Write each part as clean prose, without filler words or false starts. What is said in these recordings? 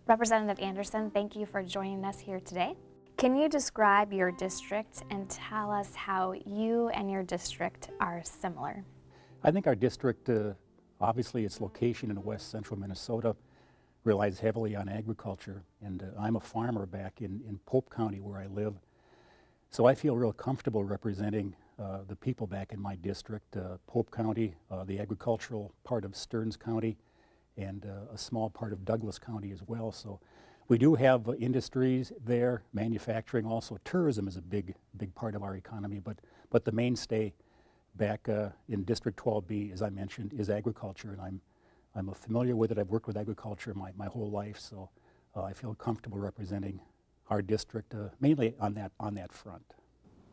Representative Anderson, thank you for joining us here today. Can you describe your district and tell us how you and your district are similar? I think our district, obviously its location in west central Minnesota, relies heavily on agriculture, and I'm a farmer back in Pope County where I live. So I feel real comfortable representing the people back in my district, Pope County, the agricultural part of Stearns County, and a small part of Douglas County as well. So we do have industries there, manufacturing, also tourism is a big part of our economy, but the mainstay back in District 12B, as I mentioned, is agriculture, and I'm familiar with it. I've worked with agriculture my whole life, so I feel comfortable representing our district mainly on that front.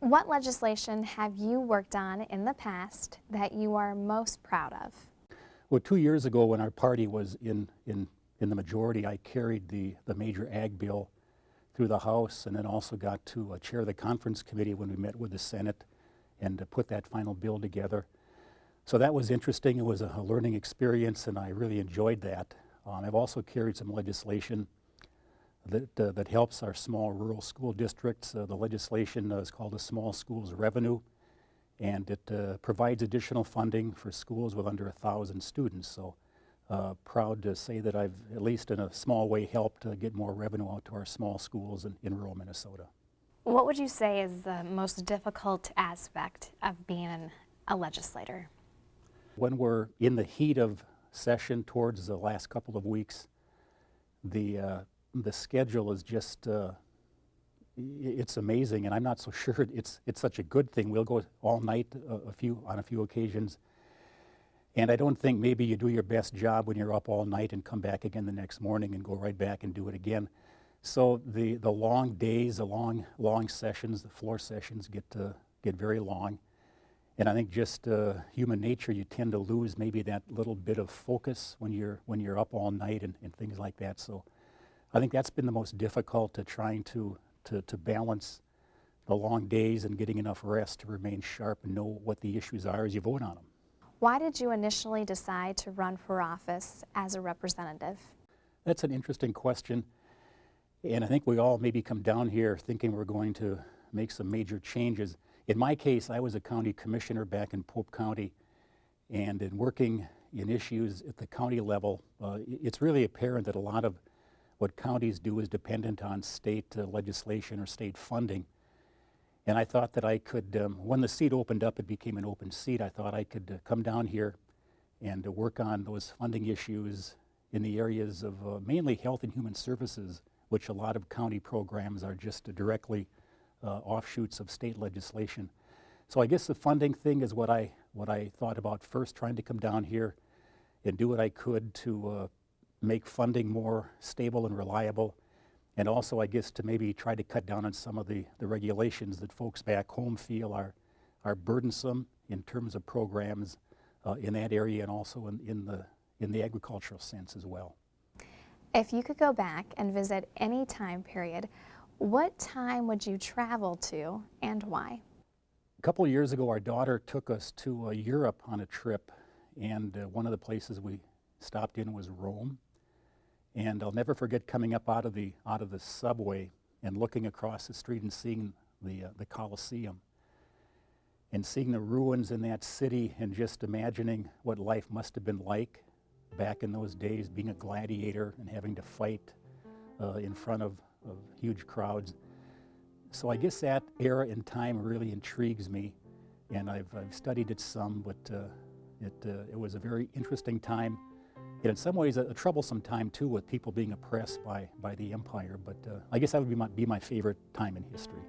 What legislation have you worked on in the past that you are most proud of? Well, 2 years ago when our party was in the majority, I carried the major ag bill through the House and then also got to chair the conference committee when we met with the Senate and to put that final bill together. So that was interesting. It was a learning experience, and I really enjoyed that. I've also carried some legislation that helps our small rural school districts. The legislation is called the Small Schools Revenue, and it provides additional funding for schools with under 1,000 students. So proud to say that I've, at least in a small way, helped get more revenue out to our small schools in rural Minnesota. What would you say is the most difficult aspect of being a legislator? When we're in the heat of session towards the last couple of weeks, the schedule is just, it's amazing, and I'm not so sure it's such a good thing. We'll go all night on a few occasions, and I don't think maybe you do your best job when you're up all night and come back again the next morning and go right back and do it again. So the long days, the long sessions, the floor sessions get very long. And I think just human nature, you tend to lose maybe that little bit of focus when you're up all night and things like that. So I think that's been the most difficult, to trying to balance the long days and getting enough rest to remain sharp and know what the issues are as you vote on them. Why did you initially decide to run for office as a representative? That's an interesting question. And I think we all maybe come down here thinking we're going to make some major changes. In my case, I was a county commissioner back in Pope County, and in working in issues at the county level, it's really apparent that a lot of what counties do is dependent on state legislation or state funding. And I thought that I could, when the seat opened up, it became an open seat, I thought I could come down here and work on those funding issues in the areas of mainly health and human services, which a lot of county programs are just directly offshoots of state legislation. So I guess the funding thing is what I thought about first, trying to come down here and do what I could to make funding more stable and reliable, and also I guess to maybe try to cut down on some of the regulations that folks back home feel are burdensome in terms of programs in that area, and also in the agricultural sense as well. If you could go back and visit any time period, what time would you travel to and why? A couple of years ago, our daughter took us to Europe on a trip, and one of the places we stopped in was Rome. And I'll never forget coming up out of the subway and looking across the street and seeing the Colosseum and seeing the ruins in that city, and just imagining what life must have been like back in those days, being a gladiator and having to fight in front of huge crowds. So I guess that era in time really intrigues me, and I've studied it some, but it was a very interesting time, and in some ways a troublesome time too, with people being oppressed by the empire, but I guess that would be my favorite time in history.